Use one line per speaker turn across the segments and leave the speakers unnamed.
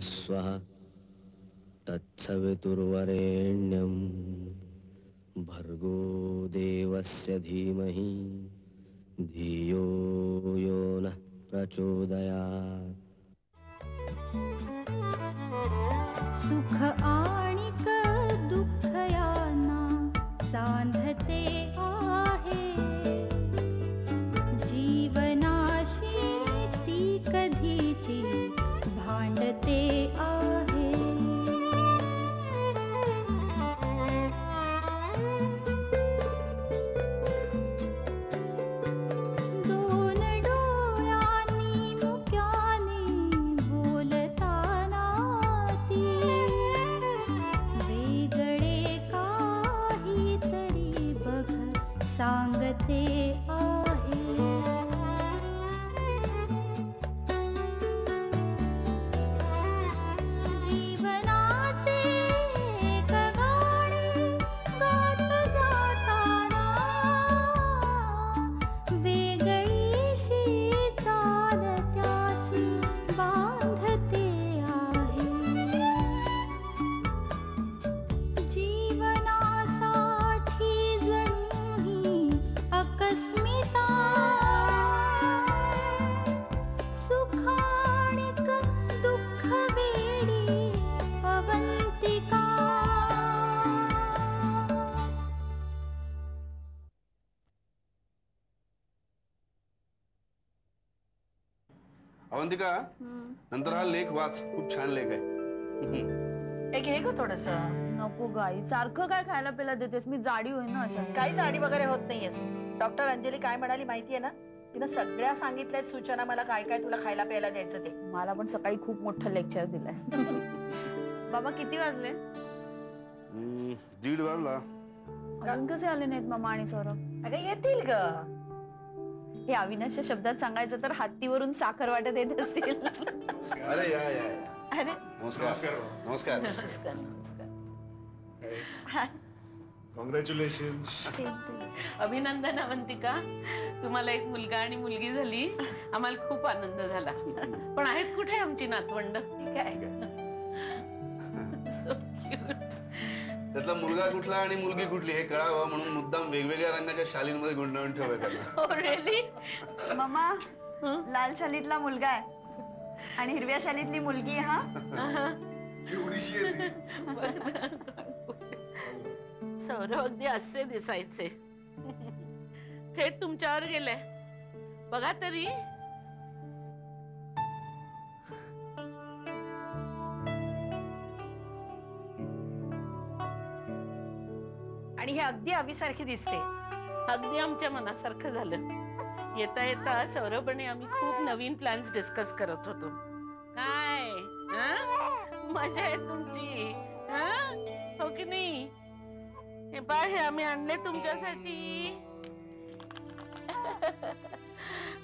स्वः तत्सवितुर्वरेण्यं भर्गो देवस्य धीमहि धियो यो नः प्रचोदयात्।
सुख आणिक दुःख यांना सांधते आहे, जीवनाशी ती कधीची भांडते आहे। दोन डोळ्यांनी मुक्याने बोलताना ती वेगळे काहीतरी बघ सांगते आहे। जीवनाचे एक गाणे गात जाताना वेगळीशी चाल त्याची बांधते आहे। जीवनासाठी जणू ही अकस्मिता, सुखाणिक दुःख वेडी अवंतिका।
अवंतिका, नंतर हा लेख वाच, खूप छान लेख आहे।
हे घे ग थोडस।
नको गाई, सारखं काय खायला प्यायला देतेस? मी जाडी होईन ना अशा।
काही जाडी वगैरे होत नाहीयेस। डॉक्टर अंजली काय म्हणाली माहितीये ना, तिनं सगळ्या सांगितल्यात सूचना मला काय काय तुला खायला प्यायला द्यायचं ते।
मला पण सकाळी खूप मोठं लेक्चर दिलंय। बाबा किती वाजले?
1:30 वाजला।
अजून कसे आले नाहीत मामा आणि सौरभ?
अरे येतील ग।
हे अविनाशच्या शब्दात सांगायचं तर हत्तीवरून साखर वाटत येत असतील।
अरे या या।
अरे
नमस्कार नमस्कार।
नमस्कार नमस्कार।
कॉंग्रॅच्युलेशन्स।
अभिनंदन अवंतिका, तुम्हाला एक मुलगा आणि मुलगी झाली, आम्हाला खूप आनंद झाला। पण आहेत कुठे आमची नातवंड?
ठीक आहे।
So cute.
त्यातला मुलगा कुठला आणि मुलगी कुठली हे कळावं म्हणून मुद्दाम वेगवेगळ्या रंगाच्या शालींमध्ये गुंडाळून ठेवलंय त्यांना।
Oh really?
मामा लाल शालीतला मुलगा आहे आणि हिरव्या शालीतली मुलगी आहे। हा
सौरभ अगदी असे दिसायचे, थेट तुमच्यावर गेले। बघा तरी।
आणि हे अगदी अवीसारखी दिसते।
अगदी आमच्या मनासारखं झालं। येता येता सौरभ आणि आम्ही खूप नवीन प्लॅन्स डिस्कस करत होतो। काय मजा आहे तुमची, हो की नाही? हे पहा, हे आम्ही आणले तुमच्यासाठी।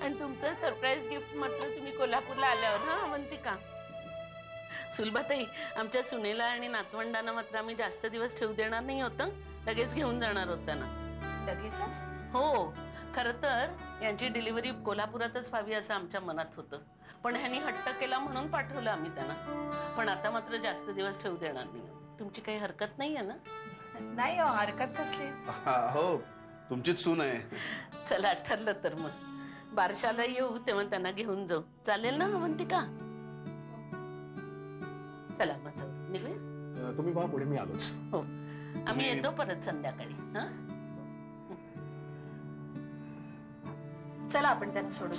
आणि तुमचं सरप्राईज गिफ्ट मात्र तुम्ही कोल्हापूरला आल्यावर। हा अवंतिका, सुलभाताई, आमच्या सुनेला आणि नातवंडांना मात्र आम्ही जास्त दिवस ठेवू देणार नाही होतं, लगेच घेऊन जाणार होता ना।
लगेचच?
हो, खर तर यांची डिलिव्हरी कोल्हापुरातच व्हावी असं आमच्या मनात होतं, पण ह्यांनी हट्ट केला म्हणून पाठवलं आम्ही त्यांना। पण आता मात्र जास्त दिवस ठेवू देणार नाही। तुमची काही हरकत नाही आहे ना?
नाही हो, हरकत कसली।
हो, तुमचीच सून आहे।
चला, ठरलं तर मग बारशाला येऊ तेव्हा त्यांना घेऊन जाऊ, चालेल ना अवंतिका? चला मग निघूया।
तुम्ही पहा पुढे, मी आलोच।
हो, आम्ही येतो परत संध्याकाळी। हा,
चला आपण त्यांना सोडू।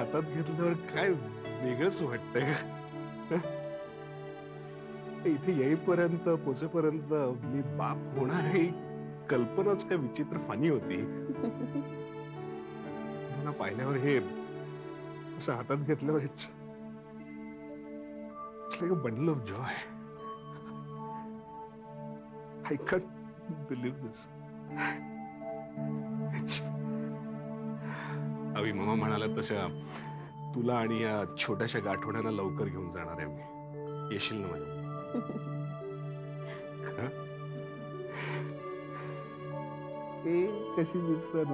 हातात घेतल्यावर काय वेगळंच वाटतंय. इथे येईपर्यंत पोचेपर्यंत मी बाप होणार ही कल्पनाच काय विचित्र फनी होती. मला पाहिल्यावर हे असं हातात घेतल्यावर it's like a bundle of joy. I can't believe this. अवी मामा म्हणाला तशा तुला आणि या छोट्याशा गाठोड्यांना लवकर घेऊन जाणार आहे मी. येशील ना माझ्या? कशी दिसतात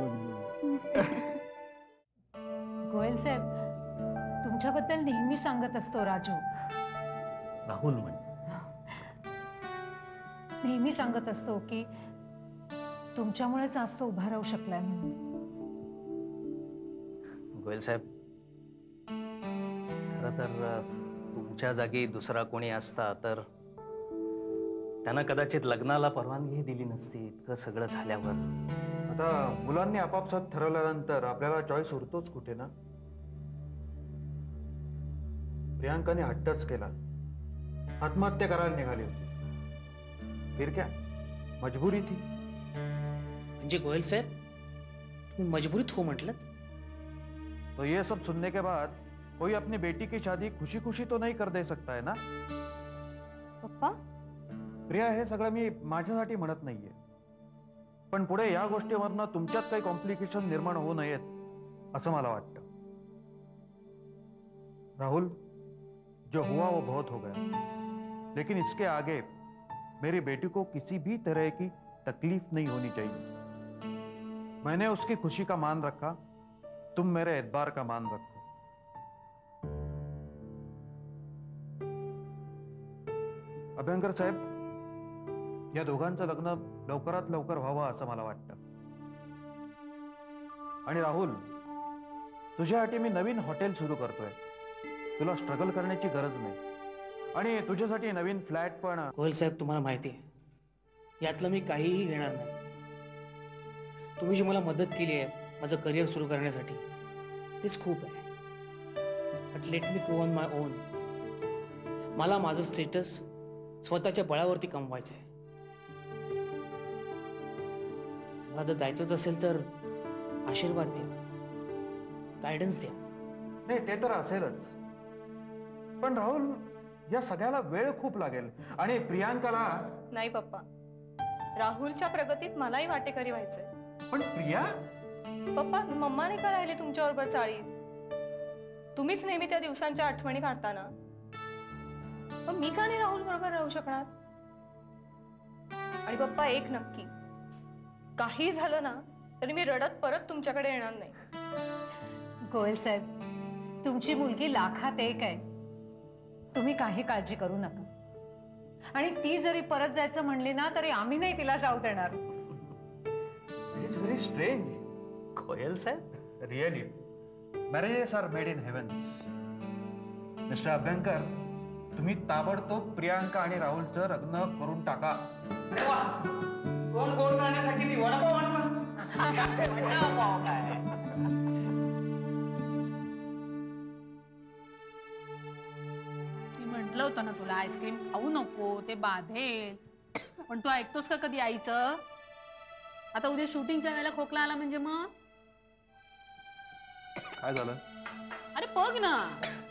गोयल साहेब, तुमच्याबद्दल नेहमी सांगत असतो राजू.
राहुल म्हण.
नेहमी सांगत असतो की तुमच्यामुळेच आज तो उभा राहू शकलाय म्हणून.
गोयल साहेब, खरं तर तुमच्या जागी दुसरा कोणी असता तर त्यांना कदाचित लग्नाला परवानगी दिली नसती. इतकं सगळं झाल्यावर
आता मुलांनी आपापसात ठरवल्यानंतर आपल्याला चॉईस उरतोच कुठे ना. प्रियांकाने हट्टच केला, आत्महत्या करायला निघाली होती. फिर क्या, मजबूरी थी.
म्हणजे गोयल साहेब, तुम्ही मजबुरीत हो म्हटलं.
तो ये सब सुनने के बाद कोई अपनी बेटी की शादी खुशी खुशी तो नहीं कर दे सकता है ना.
पप्पा,
प्रिया, हे सगळं मी माझ्यासाठी म्हणत नाहीये, पण पुढे या गोष्टीवरनं तुमच्यात काही कॉम्प्लिकेशन निर्माण होऊ नयेत असं मला वाटतं. राहुल, जो हुआ वो बहुत हो गया, लेकिन इसके आगे मेरी बेटी को किसी भी तरह की तकलीफ नहीं होनी चाहिए. मैंने उसकी खुशी का मान रखा, तुम मेरे एतबार का मान रखो. अभ्यंकर साहेब, या दोघांचं लग्न लवकरात लवकर व्हावं असं मला वाटतं. आणि राहुल, तुझ्यासाठी मी नवीन हॉटेल सुरू करतोय. तुला स्ट्रगल करण्याची गरज नाही. आणि तुझ्यासाठी नवीन फ्लॅट पण.
गोयल साहेब, तुम्हाला माहिती आहे यातलं मी काहीही घेणार नाही. तुम्ही जी मला मदत केली आहे माझं करिअर सुरू करण्यासाठी तेच खूप आहे. But let me go on my on. मला माझं स्टेटस स्वतःच्या बळावरती कमवायचं आहे. मला जर दायित्वच असेल तर आशीर्वाद द्या, गायडन्स द्या.
नाही, ते तर असेलच, पण राहुल, या सगळ्याला वेळ खूप लागेल. आणि प्रियांकाला.
नाही पप्पा, राहुलच्या प्रगतीत मलाही वाटेकरी व्हायचंय.
पण प्रिया.
पप्पा, मम्मा नाही का राहिली तुमच्याबरोबर चाळीत. तुम्हीच नेहमी त्या दिवसांच्या आठवणी काढताना. पण मी का नाही राहुल बरोबर राहू शकणार. आणि पप्पा, एक नक्की, काही झालं ना तरी मी रडत परत तुमच्याकडे येणार नाही.
गोयल साहेब, तुमची मुलगी लाखात एक आहे. तुम्ही काही काळजी करू नका. आणि ती जरी परत जायचं म्हणली ना तरी आम्ही नाही तिला जाऊ देणार.
It's very strange.
गोयल साहेब,
really marriages are made in heaven. Mister Abhyankar, तुम्ही ताबडतोब प्रियांका आणि राहुलचं लग्न करून टाका.
कोण गोड करण्यासाठी ती वडापाव
म्हटलं होतं ना तुला आईस्क्रीम खाऊ नको, ते बाधेल. पण तू ऐकतोस का कधी आईचं. आता उद्या शूटिंगच्या वेळेला खोकला आला म्हणजे मग
काय झालं.
अरे बघ ना,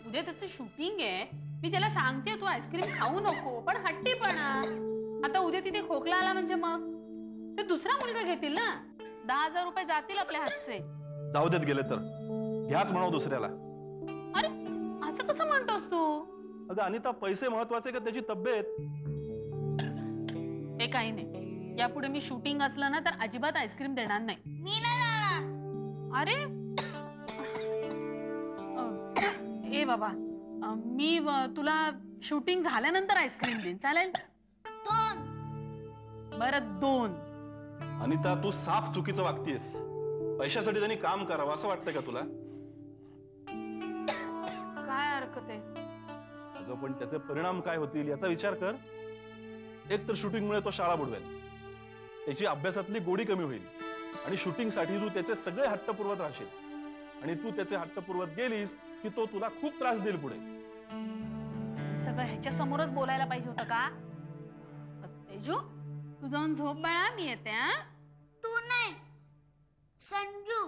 उद्या त्याचं शूटिंग आहे. मी त्याला सांगते तू आईस्क्रीम खाऊ नको, पण हट्टीपणा. आता उद्या तिथे खोकला आला म्हणजे मग ते दुसरा मुलगा घेतील ना. 10,000 रुपये जातील आपल्या हातचे.
जाऊ देत गेले तर घ्याच म्हणाव दुसऱ्याला.
अरे असं कसं म्हणतोस तू.
अगं अनिता, पैसे महत्वाचे का त्याची तब्येत.
ते काही नाही. यापुढे मी शूटिंग असलं ना तर अजिबात आईस्क्रीम देणार नाही.
मी नाही जाणार.
अरे ए बाबा, मी तुला शूटिंग झाल्यानंतर आईस्क्रीम देईन, चालेल.
2.
बरं 2.
अनिता, तू साफ चुकीचं वागतेस. पैशासाठी त्यांनी काम करावं असं वाटतंय का तुला.
काय हरकत आहे.
अगं पण त्याचे परिणाम काय होतील याचा विचार कर. एक तर शूटिंगमुळे तो शाळा बुडवेल, त्याची अभ्यासातली गोडी कमी होईल आणि शूटिंगसाठी तू त्याचे सगळे हट्ट पुरवत राहशील.
आणि तू त्याचे हट्ट पुरवत गेलीस की तो तुला खूप त्रास देईल पुढे.
सगळं ह्याच्या समोरच बोलायला पाहिजे होतं का? तेजू तू जाऊन झोप बाळा, मी येते.
तू नाही, संजू.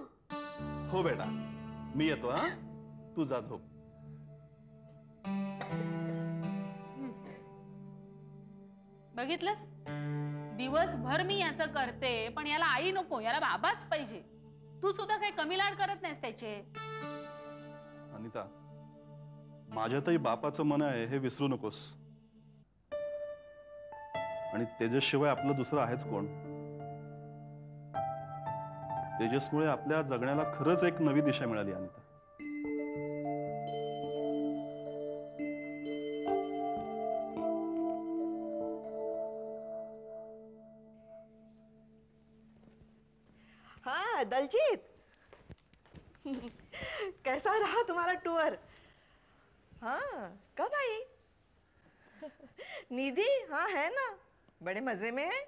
हो बेटा, मी येतो. हा, तू जा झोप.
बघितलंस, दिवसभर मी याचं करते, पण याला आई नको, याला बाबाच पाहिजे. तू सुद्धा काही कमी लाड करत नाहीस त्याचे.
अनिता, माझ्यातही बापाचं मन आहे हे विसरू नकोस. आणि तेजसशिवाय आपलं दुसरं आहेच कोण? तेजसमुळे आपल्या जगण्याला खरंच एक नवी दिशा मिळाली. अनिता,
हाँ दलजीत, कैसा रहा तुम्हारा टूर? हाँ, कब आई? निधि हाँ है ना, बड़े मजे में है.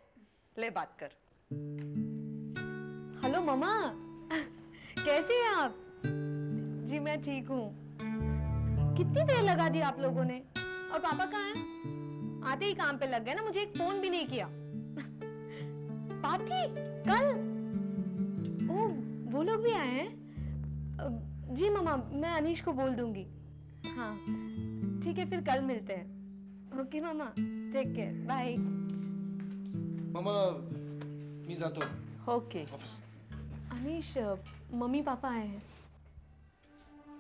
ले बात कर.
हेलो मम्मा, कैसे हैं आप? जी मैं ठीक हूँ. कितनी देर लगा दी आप लोगों ने? और पापा कहाँ हैं? आते ही काम पे लग गए ना, मुझे एक फोन भी नहीं किया. पार्टी कल? ओ, वो लोग भी आए हैं? जी मम्मा, मैं अनीश को बोल दूंगी. हाँ ठीक है, फिर कल मिलते हैं. Okay mamma, take care, bye.
Mamma मी जातो.
ओके.
अनीश, मम्मी पापा आए हैं.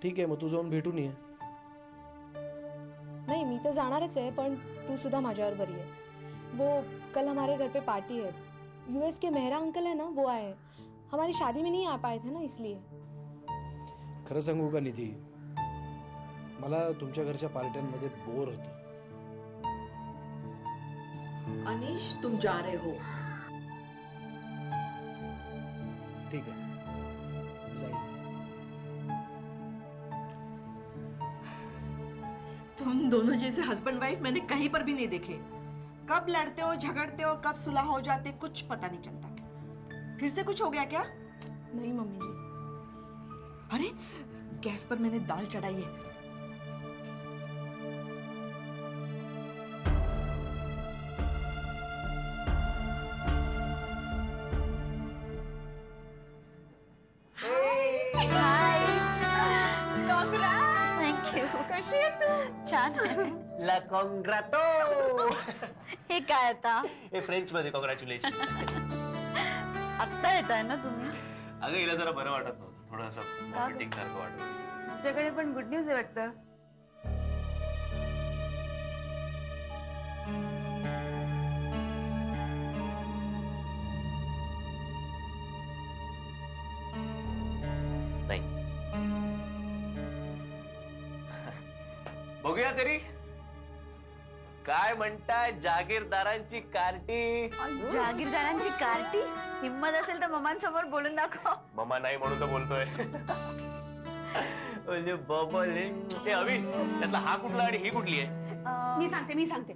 ठीक आहे, मग तू जाऊन भेटून ये.
नहीं, मी तो जाणारच आहे, पण तू सुद्धा माझ्यावर बरी है. वो कल हमारे घर पे पार्टी है. यूएस के मेहरा अंकल है ना, वो आए हैं. हमारी शादी में नहीं आ पाए थे ना, इसलिए.
खरं सांगू का निधी, मला तुमच्या घरच्या पार्ट्यांमध्ये बोर होतं.
अनीश, तुम जा रहे हो?
ठीक है, जाइए.
तुम दोनों जैसे हस्बैंड वाइफ मैंने कहीं पर भी नहीं देखे. कब लड़ते हो, झगड़ते हो, कब सुलह हो जाते, कुछ पता नहीं चलता. फिर से कुछ हो गया क्या?
नहीं मम्मी जी.
अरे, गैस पर मैंने दाल चढ़ाई है.
ला कॉंग्रॅतो.
हे काय आता?
हे फ्रेंच मध्ये कॉंग्रॅच्युलेशन.
आत्ता येत आहे ना तुम्ही?
अगं हिला जरा बरं वाटत नव्हतं, थोडंसं वॉमिटिंग सारखं वाटत.
तुमच्याकडे पण गुड न्यूज आहे वाटतं.
नाही, बघूया तरी काय म्हणताय जागीरदारांची कार्टी.
जागीरदारांची कार्टी? हिम्मत असेल तर मम्मांसमोर बोलून दाखव.
मम्मा नाही म्हणून तर बोलतोय. म्हणजे बबलिंग. अवी, त्यातला हा कुठला आणि ही कुठली आहे?
मी सांगते.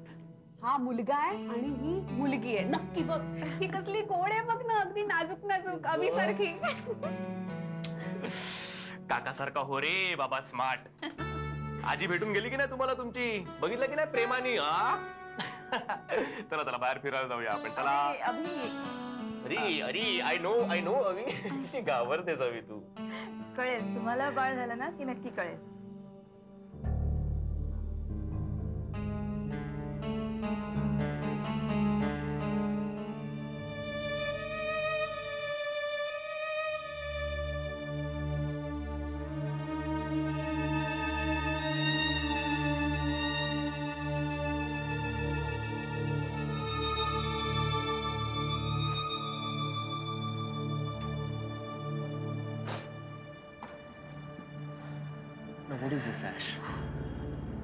हा मुलगा आहे आणि ही मुलगी आहे. नक्की बघ, ही कसली गोड आहे बघ ना, अगदी नाजूक नाजूक अवी सारखी.
काकासारखा हो रे बाबा, स्मार्ट. आजी भेटून गेली की नाही तुम्हाला तुमची? बघितलं की नाही प्रेमानी? चला बाहेर फिरायला जाऊया आपण. चला. अरे आय नो अवी, घाबरतेस अवी तू.
कळेल तुम्हाला, बाळ झालं ना की नक्की कळेल.
What is this, Ash?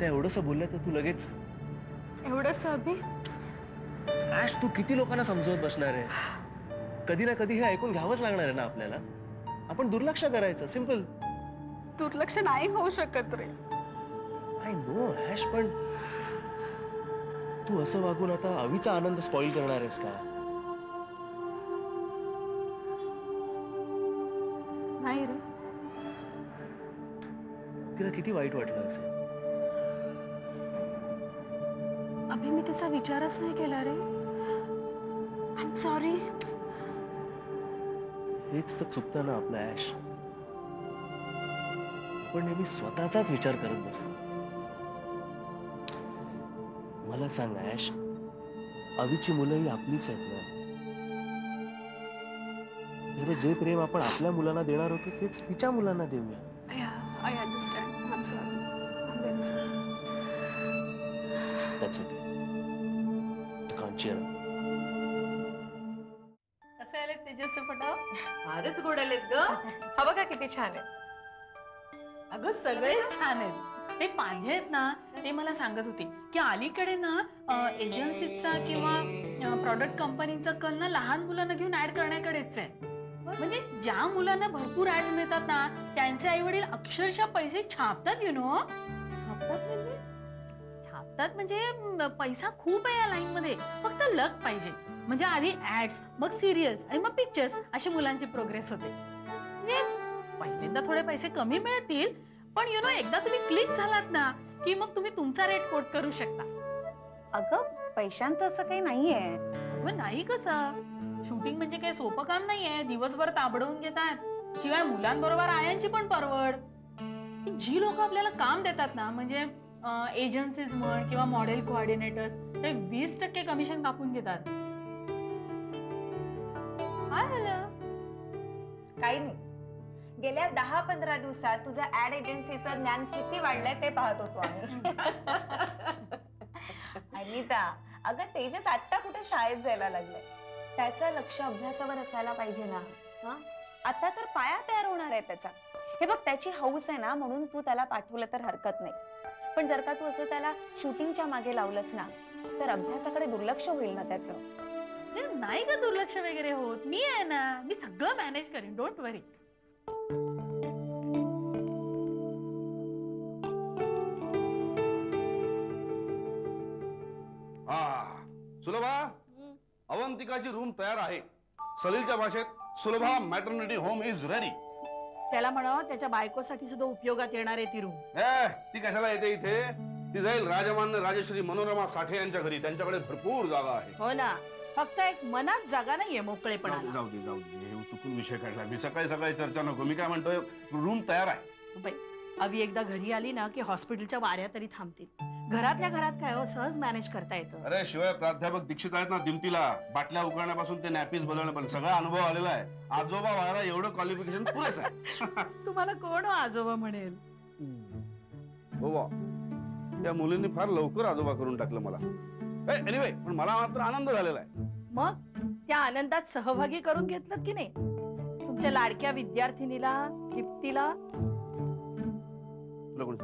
ते एवढंसं बोललं तर तू लगेच
एवढंच अभि?
Ash, तू किती लोकांना समजवत बसणार आहेस? कधी ना कधी हे ऐकून घ्यावंच लागणार आहे ना आपल्याला. आपण दुर्लक्ष करायचं, सिंपल.
दुर्लक्ष नाही होऊ शकत रे.
आय नो Ash, पण तू असं वागून आता अवीचा आनंद स्पॉइल करणार आहेस का?
नाही रे,
तिला किती वाईट वाटलं असेल.
अभि मी त्याचा विचारच नाही केला रे. I am sorry.
हेच तर चुकतं ना आपलं ऍश. आपण नेहमी स्वतःचाच विचार करत बसतो. मला सांग ऍश, अवीची मुलंही आपलीच आहेत ना. जे प्रेम आपण आपल्या मुलांना देणार होतो तेच तिच्या मुलांना देऊया.
I understand. I am sorry. I am very sorry.
That's okay. Can't cheer up.
कसे आले तेजस्वी पटाव?
फारच गोड आलेत ग.
हा बघा किती छान आहे.
अगं सगळे छान आहेत. ते पांढे आहेत ना, ते मला सांगत होते की अलीकडे ना एजन्सीचा किंवा प्रॉडक्ट कंपनीचा कल ना लहान मुलांना घेऊन ऍड करण्याकडेच आहे. म्हणजे ज्या मुलांना भरपूर ऍड मिळतात ना, त्यांचे आई वडील अक्षरशः पैसे छापतात. You know. छापतात म्हणजे पैसा खूप आहे या लाईन मध्ये. फक्त लक पाहिजे. म्हणजे आधी ऍड्स, मग सिरियल्स आणि मग पिक्चर्स अशी मुलांची प्रोग्रेस होते. म्हणजे पहिल्यांदा थोडे पैसे कमी मिळतील, पण यु नो एकदा तुम्ही क्लिक झालात ना की मग तुम्ही तुमचा रेट कोट करू शकता.
अगं पैशांचं असं काही नाहीये.
अगं नाही कसं. शूटिंग म्हणजे काही सोपं काम नाहीये. दिवसभर ताबडवून घेतात. शिवाय मुलांबरोबर आयांची पण परवड. जी लोक आपल्याला काम देतात ना, म्हणजे एजन्सीज म्हण किंवा मॉडेल कोऑर्डिनेटर्स, ते 20% कमिशन कापून घेतात. काय झालं?
काही नाही. गेल्या 10-15 दिवसात तुझ्या ऍड एजन्सीचं ज्ञान किती वाढलंय ते पाहत होतो आम्ही. अनिता, अगं तेजस आत्ता कुठे शाळेत जायला लागलाय. त्याचं लक्ष अभ्यासावर असायला पाहिजे ना. हा, आता तर पाया तयार होणार आहे त्याचा. हे बघ, त्याची हौस आहे ना, म्हणून तू त्याला पाठवलं तर हरकत नाही. पण जर का तू असं त्याला शूटिंगच्या मागे लावलंस ना, तर अभ्यासाकडे दुर्लक्ष होईल ना त्याचं.
नाही का दुर्लक्ष वगैरे होत. मी आहे ना, मी सगळं मॅनेज करीन. Don't worry.
सुलभा, अवंतिकाची रूम तयार आहे. सलीलच्या भाषेत Sulabha maternity home is ready.
त्याला म्हणावं त्याच्या बायकोसाठी सुद्धा उपयोगात येणार आहे ती रूम.
ती कशाला येते इथे? ती जाईल राजमान्य राजश्री मनोरमा साठे यांच्या घरी. त्यांच्याकडे भरपूर जागा आहे.
हो ना, फक्त एक मनात जागा नाहीये मोकळेपणा.
जाऊ दे जाऊ दे, हे चुकून विषय काढला. मी सकाळी सकाळी चर्चा नको. मी काय म्हणतोय, रूम तयार आहे.
बाई, अवी एकदा घरी आली ना की हॉस्पिटलच्या वाऱ्या तरी थांबतील. घरातल्या घरात काय हो, सहज मॅनेज करता येतं.
अरे शिवाय प्राध्यापक दीक्षित आहेत ना दिमतीला, बाटल्या उकळण्यापासून ते नॅपीस बदलणं पण सगळा अनुभव आलेला आहे. आजोबा वारा एवढं क्वालिफिकेशन पुरेस आहे.
तुम्हाला कोण आजोबा म्हणेल?
हो, त्या मुलींनी फार लवकर आजोबा करून टाकलं मला. एनिवे, पण मला मात्र आनंद झालेला आहे.
मग त्या आनंदात सहभागी करून घेतलं की नाही तुमच्या लाडक्या विद्यार्थिनीला, दीप्तीला?
तुला कोण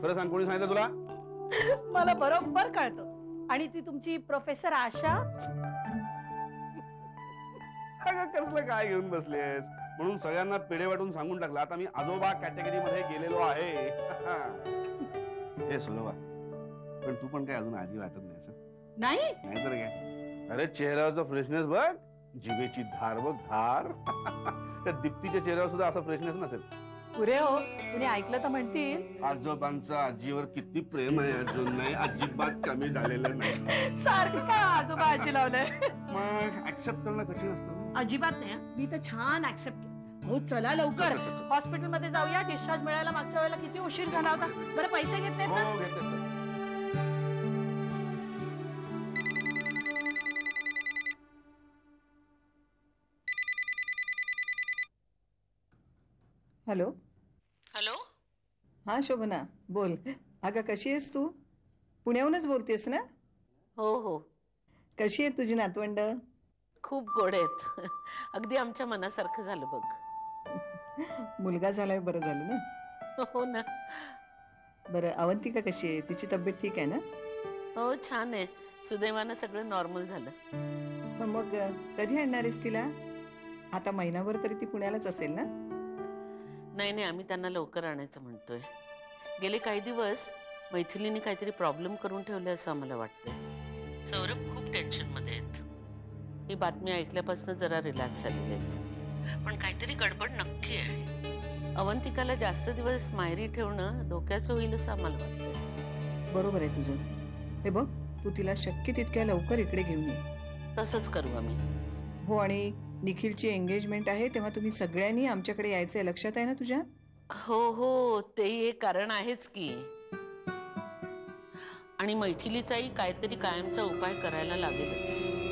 खरं सांग, कोणी सांगितलं तुला?
मला बरोबर कळतं. आणि ती तुमची प्रोफेसर आशा?
अगं कसलं काय घेऊन बसलेस? म्हणून सगळ्यांना पेढे वाटून सांगून टाकलं. आता मी आजोबा कॅटेगरी मध्ये गेलेलो आहे. हे सुलभा, पण तू पण काय अजून आजी वाटत
नाही?
नाहीतर काय. अरे चेहऱ्यावरचा फ्रेशनेस बघ, जिभेची धार बघ, धार. त्या दीप्तीच्या चेहऱ्यावर सुद्धा असा फ्रेशनेस नसेल.
पुरे हो, कुणी ऐकलं तर म्हणतील
आजोबांचं आजीवर किती प्रेम आहे. अजून नाही, अजिबात कमी झालेलं नाही.
सारखं काय आजोबा आजी लावलंय.
मग ऍक्सेप्ट करणं कठीण असतं.
अजिबात नाही. मी तर छान ऍक्सेप्ट केलं. हो, चला लवकर हॉस्पिटल मध्ये जाऊया. डिस्चार्ज मिळायला मागच्या वेळेला किती उशीर झाला होता. बरं, पैसे घेतले ना?
हो, घेतले.
हॅलो.
हॅलो.
हा शोभना, बोल. अगं कशी आहेस तू? पुण्याहूनच बोलतेस ना?
हो हो.
कशी आहे तुझी नातवंड?
खूप गोड आहेत. अगदी आमच्या मनासारखं झालं बघ.
मुलगा झालाय, बरं झालं ना?
हो ना.
बरं, अवंतिका कशी आहे? तिची तब्येत ठीक आहे ना?
हो, छान आहे. सुदैवानं सगळं नॉर्मल झालं.
मग कधी आणणार आहेस तिला? आता महिनाभर तरी ती पुण्यालाच असेल ना?
नाही नाही, आम्ही त्यांना लवकर आणायचं म्हणतोय. गेले काही दिवस मैथिलीने काहीतरी प्रॉब्लेम करून ठेवले असं आम्हाला वाटतंय. सौरभ खूप टेन्शन मध्ये आहेत. ही बातमी ऐकल्यापासून जरा रिलॅक्स झालेले आहेत, पण काहीतरी गडबड नक्की आहे. अवंतिकाला जास्त दिवस माहेरी ठेवणं धोक्याचं होईल असं आम्हाला वाटतं.
बरोबर आहे तुझं. हे बघ, तू तिला शक्य तितक्या लवकर इकडे घेऊन ये.
तसंच करू आम्ही.
हो, आणि निखिलची एंगेजमेंट आहे तेव्हा तुम्ही सगळ्यांनी आमच्याकडे यायचंय, लक्षात आहे ना तुझ्या?
हो हो, तेही एक कारण आहेच की. आणि मैथिलीचाही काहीतरी कायमचा उपाय करायला लागेलच.